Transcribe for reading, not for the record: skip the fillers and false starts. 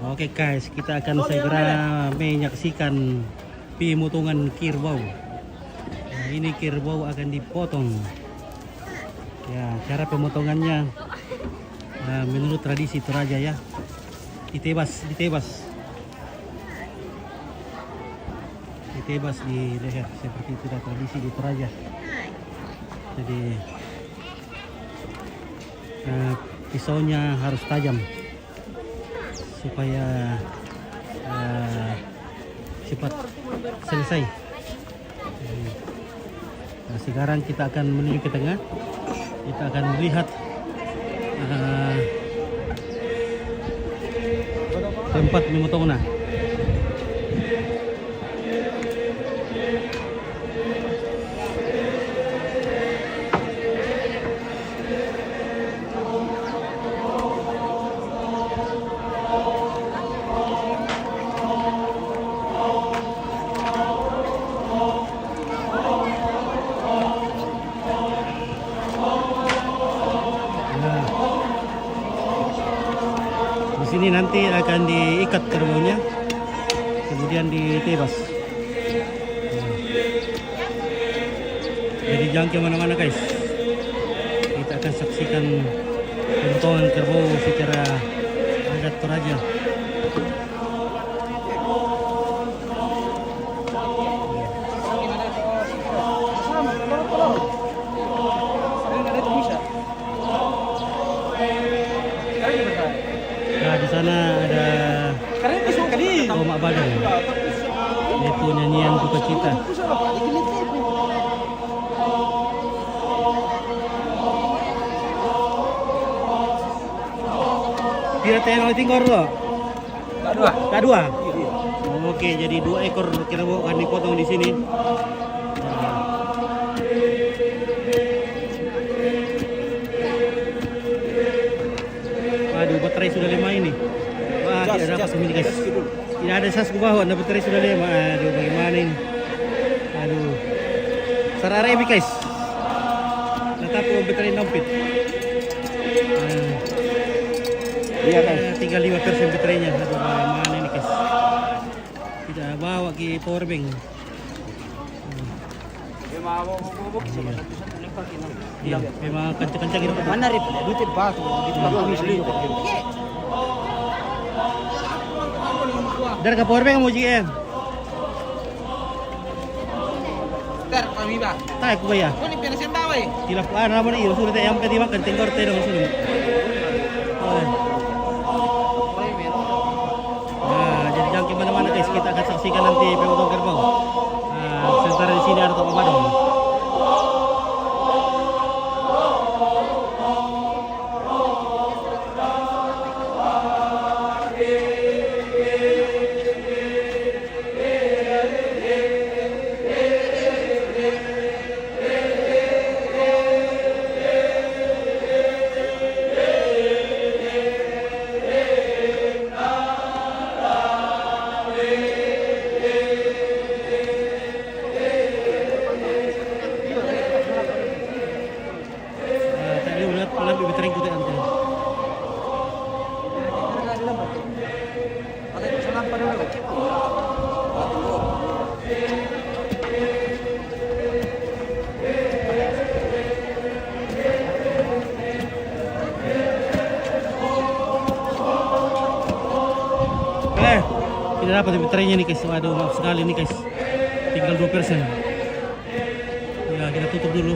Oke guys, kita akan segera menyaksikan pemotongan kerbau. Nah, ini kerbau akan dipotong. Ya, cara pemotongannya menurut tradisi Toraja ya. Ditebas di leher seperti itu dah tradisi di Toraja. Jadi pisaunya harus tajam supaya cepat selesai. Nah, sekarang kita akan menuju ke tengah. Kita akan melihat tempat memotongnya. Di sini nanti akan diikat kerbaunya, kemudian ditebas. Jadi jangan kemana-mana guys. Kita akan saksikan pemotongan kerbau secara adat Toraja. Nah, di sana ada Omak Badang, yaitu nyanyian duka cita. Tidak tengok tinggal lo. Kedua. Oke, jadi 2 ekor kerbau akan dipotong di sini. Aduh, baterai sudah 5 ini. Wah, tidak dapat ini guys. Tidak ada sas ke bawah, baterai sudah 5. Aduh, bagaimana ini? Aduh. Sarare ini guys. Tetapi baterai nompit. Iya guys. Tinggal 5% baterainya. Aduh, bagaimana ini guys? Tidak bawa ke power bank. Iya, memang kencang-kencang gitu. Mana rip? Duit batu, Dar ke power bank mau JM. Dar kami ba. Tak aku bayar. Kau ni pernah sentau eh? Tilap nama ni sudah tak yang kadi makan tengkor teh dong sudah. Jadi jangan kemana-mana guys, kita akan saksikan nanti pemotong kerbau. Sementara di sini ada Tok Badong. Tidak dapat baterainya nih guys. Waduh, maaf sekali nih guys. Tinggal 2%. Ya, kita tutup dulu.